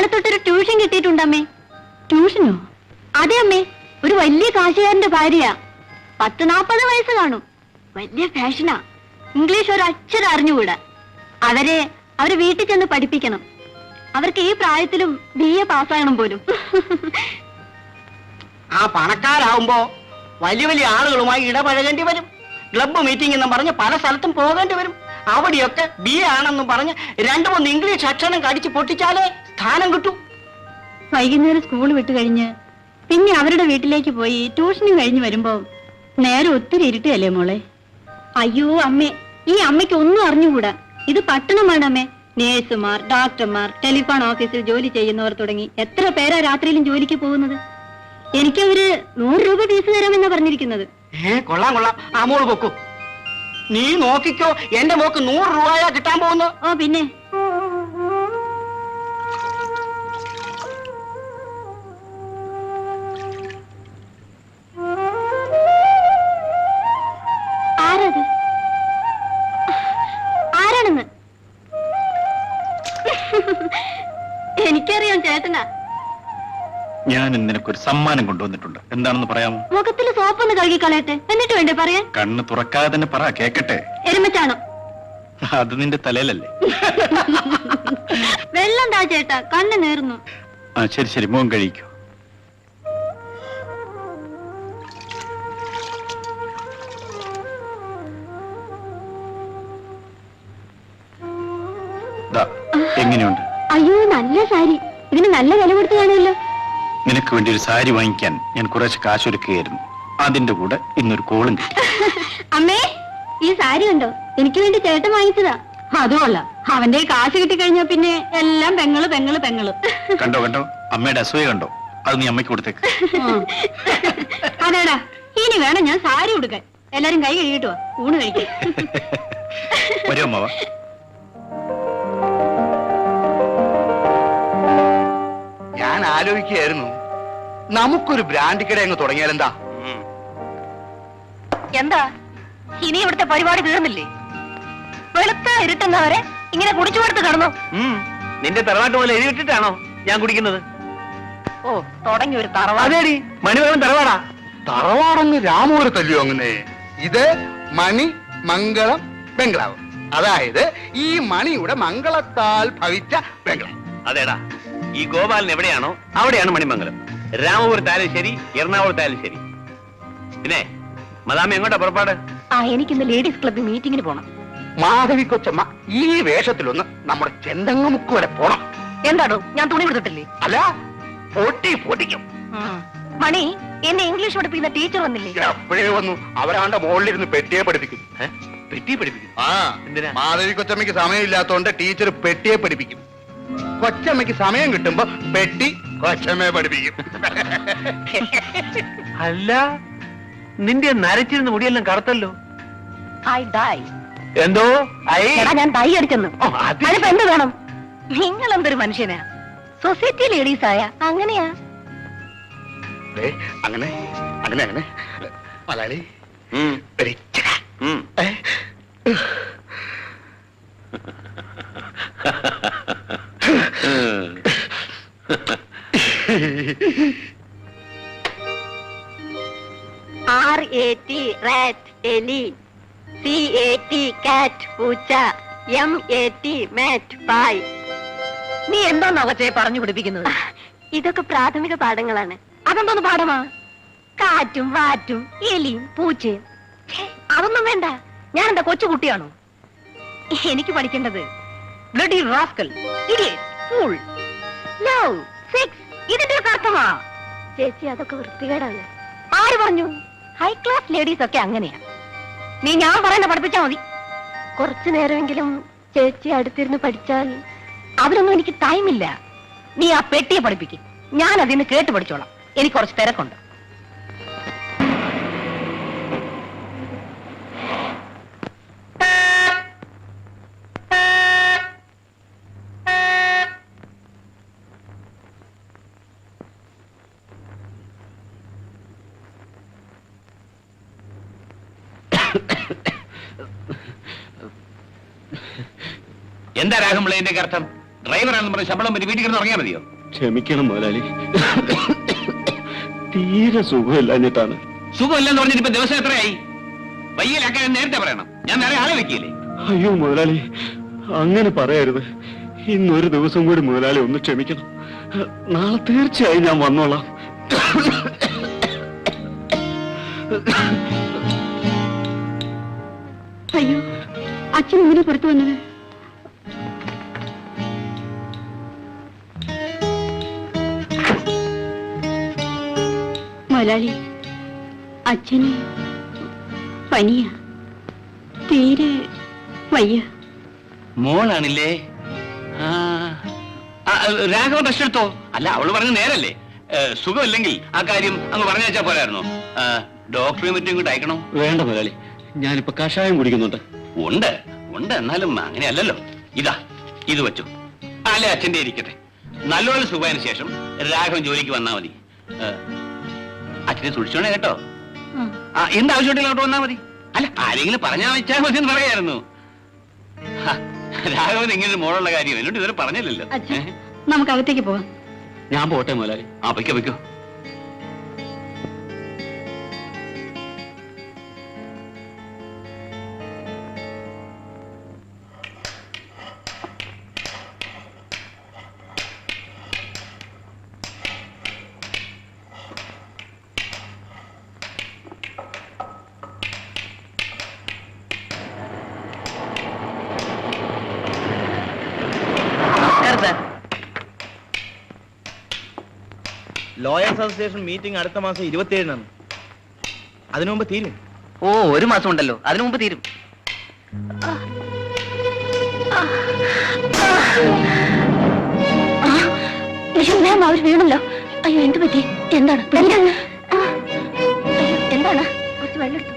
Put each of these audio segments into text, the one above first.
നാളെ തൊട്ടൊരു ട്യൂഷൻ കിട്ടിയിട്ടുണ്ടമ്മേ. ട്യൂഷനോ? അതെ അമ്മേ, ഒരു വലിയ കാശുകാരന്റെ ഭാര്യയാ. 40-40 വയസ്സ് കാണും. വലിയ ഫാഷനാ. ഇംഗ്ലീഷ് ഒരു അക്ഷരം അറിഞ്ഞുകൂടാ. അവരെ വീട്ടിൽ ചെന്ന് പഠിപ്പിക്കണം. അവർക്ക് ഈ പ്രായത്തിലും BA പാസ്സാകണം പോലും. ആ പണക്കാരാവുമ്പോ വലിയ വലിയ ആളുകളുമായി ഇടപഴകേണ്ടി വരും. ക്ലബ്ബ് മീറ്റിംഗ് എന്നും പറഞ്ഞ് പല സ്ഥലത്തും പോകേണ്ടി വരും. അവിടെയൊക്കെ BA ആണെന്നും പറഞ്ഞ് 2-3 ഇംഗ്ലീഷ് അക്ഷരം കടിച്ച് പൊട്ടിച്ചാലേ സ്ഥാനം കിട്ടൂ. വൈകുന്നേരം സ്കൂൾ വിട്ട് കഴിഞ്ഞ് പിന്നെ അവരുടെ വീട്ടിലേക്ക് പോയി ട്യൂഷനും കഴിഞ്ഞ് വരുമ്പോ നേരെ ഒത്തിരി ഇരുട്ടല്ലേ മോളെ. അയ്യോ അമ്മേ, ഈ അമ്മയ്ക്ക് ഒന്നും അറിഞ്ഞുകൂടാ. ഇത് പട്ടണമാണ് അമ്മേ. നേഴ്സുമാർ, ഡോക്ടർമാർ, ടെലിഫോൺ ഓഫീസിൽ ജോലി ചെയ്യുന്നവർ തുടങ്ങി എത്ര പേരാ രാത്രിയിലും ജോലിക്ക് പോകുന്നത്. എനിക്കവര് 100 രൂപ ഫീസ് തരാമെന്നാ പറഞ്ഞിരിക്കുന്നത്. കൊള്ളാം കൊള്ളാം. ആ മോള് പൊക്കൂ. നീ നോക്കിക്കോ, എന്റെ മോക്ക് 100 രൂപയാ കിട്ടാൻ പോകുന്നു. ഓ പിന്നെ ആരത്? ആരാണെന്ന് എനിക്കറിയാം, ചേട്ടനാ. ഞാൻ നിനക്കൊരു സമ്മാനം കൊണ്ടുവന്നിട്ടുണ്ട്. എന്താണെന്ന് പറയാമോ? മുഖത്തിൽ സോപ്പൊന്ന് കഴുകി കളയട്ടെ, എന്നിട്ട് വേണ്ടേ പറയാൻ? കണ്ണ് തുറക്കാതെ തന്നെ പറ, കേക്കട്ടെ. എരുമച്ചാണോ? അത് നിന്റെ തലയിലല്ലേ? വെള്ളം താ ചേട്ടാ, കണ്ണ് നേർന്നു. ആ ശരി ശരി, മോൻ കഴിക്കൂ. എങ്ങനെയുണ്ട്? അയ്യോ, നല്ല സാരി. ഇതിന് നല്ല വില കൊടുത്തു കാണുമല്ലോ. നിനക്ക് വേണ്ടി ഒരു സാരി വാങ്ങിക്കാൻ ഞാൻ കുറച്ച് കാശൊരുക്കുകയായിരുന്നു. അതിന്റെ കൂടെ ഇന്നൊരു കോളും കിട്ടി. അമ്മേ, ഈ സാരി കണ്ടോ? എനിക്ക് വേണ്ടി ചേട്ടൻ വാങ്ങിച്ചതാ. അതുമല്ല, അവന്റെ കാശ് കിട്ടിക്കഴിഞ്ഞാ പിന്നെ എല്ലാം പെങ്ങള് പെങ്ങള് പെങ്ങള്. കണ്ടോ കണ്ടോ, അമ്മയുടെ അസൂയ കണ്ടോ? അത് നീ അമ്മയ്ക്ക് കൊടുത്തേക്ക്. അതേടാ, ഇനി വേണം ഞാൻ സാരി കൊടുക്കാൻ. എല്ലാരും കൈ കഴുകിട്ടോ ഊണ് കഴിക്കാൻ. വരൂ അമ്മ. ഞാൻ ആലോചിക്കുകയായിരുന്നു, നമുക്കൊരു ബ്രാൻഡ് കട അങ്ങ് തുടങ്ങിയാലെന്താ? എന്താ ഇനി ഇവിടുത്തെ പരിപാടി തീർന്നില്ലേ? വെളുത്ത ഇരുട്ടുന്നവരെ ഇങ്ങനെ കുടിച്ചു കൊടുത്ത് കടന്നു. നിന്റെ തറവാട്ട് പോലെ എഴുതിയിട്ടാണോ ഞാൻ കുടിക്കുന്നത്? ഓ, തുടങ്ങി ഒരു തറവാട്. മണിമംഗലം തറവാടാ. തറവാടങ്ങ് രാമൂര് തല്ലിയോ അങ്ങനെ? ഇത് മണി മംഗളം ബംഗ്ലാവ്. അതായത് ഈ മണിയുടെ മംഗളത്താൽ ഭവിച്ച ബംഗ്ലാവ്. അതേടാ, ഈ ഗോപാലൻ എവിടെയാണോ അവിടെയാണ് മണിമംഗലം. രാമപുരത്തായാലും ശരി, എറണാകുളത്തായാലും ശരി. പിന്നെ മദാമ എങ്ങോട്ടാ പുറപ്പാട്? എനിക്കിന്ന് ലേഡീസ് ക്ലബ്ബിൽ മീറ്റിംഗിന് പോണം. മാധവി കൊച്ചമ്മ ഈ വേഷത്തിലൊന്ന് നമ്മുടെ ചെന്തങ്ങമുക്ക് വരെ പോണം. എന്താണോ, ഞാൻ തുണി കൊടുത്തിട്ടില്ലേ? അല്ല, പൊട്ടിക്കും. മണി, എന്നെ ഇംഗ്ലീഷ് പഠിപ്പിക്കുന്ന ടീച്ചർ വന്നില്ലേ? എപ്പോഴേ വന്നു. അവരാണ്ട് മുകളിലിരുന്ന് പെട്ടിയെ പഠിപ്പിക്കും. പെറ്റി പഠിപ്പിക്കും. ആ, എന്തിനാ? മാധവി കൊച്ചമ്മയ്ക്ക് സമയമില്ലാത്തോണ്ട് ടീച്ചർ പെട്ടിയെ പഠിപ്പിക്കും. കൊച്ചമ്മയ്ക്ക് സമയം കിട്ടുമ്പോ പെട്ടി കൊച്ചമ്മയെ പഠിപ്പിക്കും. അല്ല, നിന്റെ നരച്ചിരുന്ന മുടിയെല്ലാം കറുത്തല്ലോ. എന്തോ ഞാൻ തൈ അടിച്ചെന്ന്. ഓ, അത് അതിപ്പോ എന്ത് വേണം? നിങ്ങൾ എന്തൊരു മനുഷ്യനാ. സൊസൈറ്റി ലേഡീസ് ആയ അങ്ങനെയാ. അങ്ങനെ അങ്ങനെ അങ്ങനെ മലയാളി ഉം, ഒരു ഇച്ചിരി. ഉം. RAT റാറ്റ് എലി, CAT കാറ്റ് പൂച്ച, MAT മാറ്റ് പായ്. നീ എന്താ അവച്ചെ പറഞ്ഞു പഠിപ്പിക്കുന്നത്? ഇതൊക്കെ പ്രാഥമിക പാഠങ്ങളാണ്. അതെന്തോന്ന് പാഠമാ? കാറ്റും വാറ്റും എലിയും പൂച്ചയും. അതൊന്നും വേണ്ട. ഞാൻ എന്താ കൊച്ചുകുട്ടിയാണോ? എനിക്ക് പഠിക്കേണ്ടത് bloody rascal, idiot, fool, love, sex. ഇതിന്റെ ഒക്കെ അർത്ഥമാ? ചേച്ചി, അതൊക്കെ വൃത്തികേടാണ്. ആര് പറഞ്ഞു? ഹൈ ക്ലാസ് ലേഡീസ് ഒക്കെ അങ്ങനെയാ. നീ ഞാൻ പറയുന്ന പഠിപ്പിച്ചാ മതി. കുറച്ചു നേരമെങ്കിലും ചേച്ചി അടുത്തിരുന്ന് പഠിച്ചാൽ. അതിനൊന്നും എനിക്ക് ടൈമില്ല. നീ ആ പെട്ടിയെ പഠിപ്പിക്കും, ഞാൻ അതിന് കേട്ട് പഠിച്ചോളാം. എനിക്ക് കുറച്ച് തിരക്കുണ്ട്. എന്താ രാഘവപിള്ള ഇതിന്റെ അർത്ഥം? ഡ്രൈവറാണെന്ന് പറഞ്ഞ് ശമ്പളം പറ്റി വീട്ടിൽ കിടന്ന് ഉറങ്ങിയാൽ മതിയോ? ക്ഷമിക്കണം മുതലാളി, തീരെ സുഖമില്ലാഞ്ഞിട്ടാണ്. സുഖമില്ലെന്ന് പറഞ്ഞിട്ട് ഇപ്പൊ ദിവസം എത്രയായി? വയ്യലാക്കാൻ നേരത്തെ പറയണം, ഞാൻ വേറെ ആളെ വെക്കില്ലേ? അയ്യോ മുതലാളി, അങ്ങനെ പറയരുത്. ഇന്നൊരു ദിവസം കൂടി മുതലാളി ഒന്ന് ക്ഷമിക്കണം. നാളെ തീർച്ചയായും ഞാൻ വന്നോളാം. അയ്യോ, അച്ഛൻ ഇങ്ങനെ പുറത്തു വന്നത്? മുതലാളി, അച്ഛന് പനിയ, തീരെ വയ്യ. മോളാണില്ലേ? രാഘവൻ ടെസ്റ്റ് എടുത്തോ? അല്ല, അവള് പറഞ്ഞ നേരല്ലേ. സുഖമില്ലെങ്കിൽ ആ കാര്യം അങ്ങ് പറഞ്ഞാച്ചാ പോരായിരുന്നോ? ഡോക്ടറെ മറ്റും ഇങ്ങോട്ട് അയക്കണോ? വേണ്ട മുതലാളി, ഞാനിപ്പോ കഷായം കുടിക്കുന്നുണ്ട്. ഉണ്ട് ഉണ്ട്, എന്നാലും അങ്ങനെയല്ലല്ലോ. ഇതാ, ഇത് വെച്ചു. അല്ലെ അച്ഛന്റെ ഇരിക്കട്ടെ. നല്ലോണം സുഖമായതിനു ശേഷം രാഘവൻ ജോലിക്ക് വന്നാ മതി. അച്ഛനെ സൂക്ഷിച്ചോണേ കേട്ടോ. എന്താവശ്യമായിട്ടില്ല അങ്ങോട്ട് വന്നാ മതി. അല്ല, ആരെങ്കിലും പറഞ്ഞാ വെച്ചാൽ മതി എന്ന് പറയായിരുന്നു. രാഘവൻ ഇങ്ങനെ ഒരു മോളുള്ള കാര്യം എന്നോട് ഇതുവരെ പറഞ്ഞില്ലല്ലോ. നമുക്ക് അകത്തേക്ക് പോവാം. ഞാൻ പോട്ടെ മുതലാളി. വയ്ക്കോ വയ്ക്കോ. ലോയേഴ്സ് അസോസിയേഷൻ മീറ്റിംഗ് അടുത്ത മാസം 27-നാണ്. അതിനു മുമ്പ് തീരും. ഓ, ഒരു മാസം ഉണ്ടല്ലോ, അതിനു മുമ്പ് തീരും. അവർ വീണല്ലോ. അയ്യോ, എന്ത് പറ്റി? എന്താണ് എന്താണ്? കുറച്ച് വെള്ളം എടുത്തു.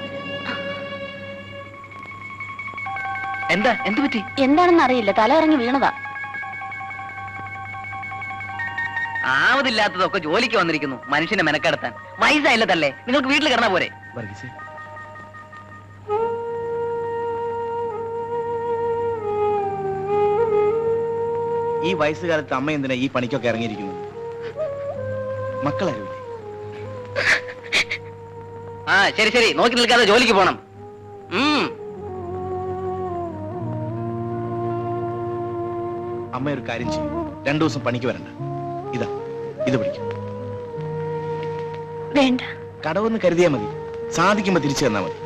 എന്താ, എന്ത് പറ്റി? എന്താണെന്ന് അറിയില്ല, തല ഇറങ്ങി വീണതാ. ആവതില്ലാത്തതൊക്കെ ജോലിക്ക് വന്നിരിക്കുന്നു, മനുഷ്യനെ മെനക്കെടുത്താൻ. വയസ്സായില്ല തല്ലേ, നിങ്ങൾക്ക് വീട്ടിൽ കിടന്നാ പോരെ? വർഗീസേ, ഈ വയസ്സുകാലത്ത് അമ്മ എന്തിനാ ഈ പണിക്കൊക്കെ ഇറങ്ങിയിരിക്കുന്നത്? മക്കളാരുമില്ലേ? ശരി ശരി, നോക്കി നിൽക്കാതെ ജോലിക്ക് പോണം. അമ്മ ഒരു കാര്യം ചെയ്യും, 2 ദിവസം പണിക്ക് വരണ്ട. ഇതാ, ഇത് പിടിക്കും. വേണ്ട, കടവെന്ന് കരുതിയാ മതി, സാധിക്കുമ്പോ തിരിച്ചു തന്നാ മതി.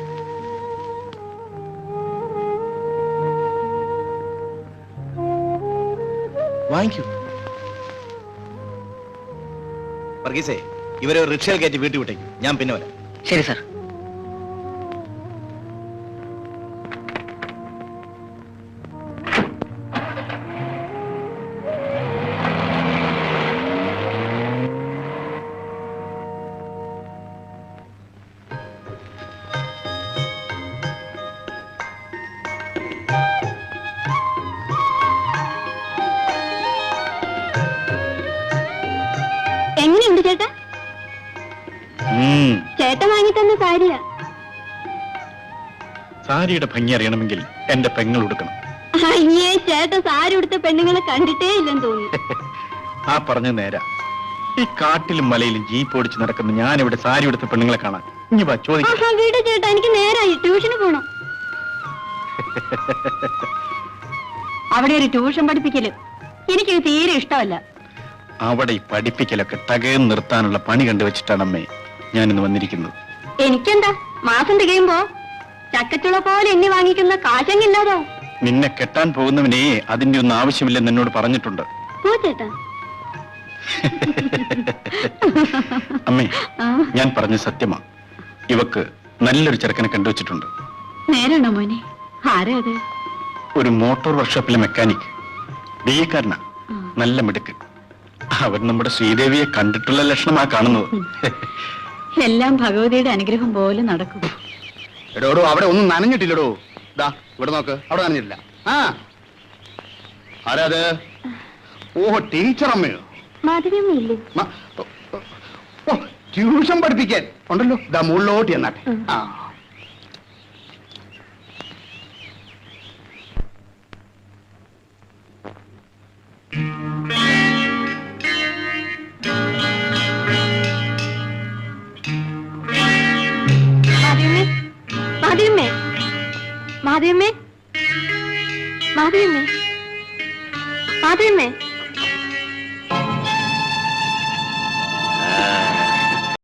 വാങ്ങിക്കൂ. വർഗീസേ, ഇവരെ ഒരു റിക്ഷയിൽ കയറ്റി വീട്ടിൽ വിട്ടേക്കും, ഞാൻ പിന്നെ വരാം. ശരി സാർ. എങ്ങനെയുണ്ട് ചേട്ടാ? ചേട്ടൻ വാങ്ങി തന്ന സാരിയാ. സാരിയുടെ ഭംഗി അറിയണമെങ്കിൽ എന്റെ പെങ്ങൾ ഉടുക്കണം. അയ്യേ, ചേട്ടൻ സാരി ഉടുത്ത പെണ്ണുങ്ങളെ കണ്ടിട്ടേ ഇല്ലെന്ന് തോന്നുന്നു. ആ പറഞ്ഞ നേരാ. ഈ കാട്ടിലും മലയിലും ജീപ്പ് ഓടിച്ച് നടക്കുന്ന ഞാൻ ഇവിടെ സാരി ഉടുത്ത പെണ്ണുങ്ങളെ കാണാൻ. ഇനി വാ, ചോദിക്കാം. വീട് ചേട്ടാ, എനിക്ക് നേരായി ട്യൂഷന് പോണം. അവിടെ ഒരു ട്യൂഷൻ പഠിപ്പിക്കല് എനിക്ക് തീരെ ഇഷ്ടമല്ല. അവിടെ ഈ പഠിപ്പിക്കലൊക്കെ തകയം നിർത്താനുള്ള പണി കണ്ടുവച്ചിട്ടാണ് അമ്മേ ഞാനിന്ന് വന്നിരിക്കുന്നത്. എനിക്കെന്താ, മാസം തികയുമ്പോ ചക്കച്ചുള പോലെ എണ്ണി വാങ്ങിക്കുന്ന കാശങ്ങില്ലാതോ? നിന്നെ കെട്ടാൻ പോകുന്നവനെ അതിന്റെ ഒന്നും ആവശ്യമില്ലെന്ന് എന്നോട് പറഞ്ഞിട്ടുണ്ട്. പോ ചേട്ടാ. അമ്മേ, ഞാൻ പറഞ്ഞ സത്യമാ. ഇവക്ക് നല്ലൊരു ചെറുക്കനെ കണ്ടുവച്ചിട്ടുണ്ട്. നേരാണോ മോനെ? ആരാ അത്? ഒരു മോട്ടോർ വർക്ക്ഷോപ്പിലെ മെക്കാനിക്, ബിഎക്കാരനാ, നല്ല മിടുക്ക്. അവൻ നമ്മുടെ ശ്രീദേവിയെ കണ്ടിട്ടുള്ള ലക്ഷണമാ കാണുന്നത്. എല്ലാം ഭഗവതിയുടെ അനുഗ്രഹം പോലെ നടക്കും. എടോടോ, അവിടെ ഒന്നും നനഞ്ഞിട്ടില്ലടോ. ദാ ഇവിടെ നോക്ക്, അവിടെ നനഞ്ഞിട്ടില്ല. ആരാ അത്? ഓഹോ, ടീച്ചർ അമ്മയോ? മാധവിയമ്മയില്ലേ? ഓ, ട്യൂഷൻ പഠിപ്പിക്കാൻ ഉണ്ടല്ലോ. ദാ മുകളിലോട്ട് എന്നാട്ടെ. മാധവിയമ്മേ, മാധവിയമ്മേ, മാധവിയമ്മേ.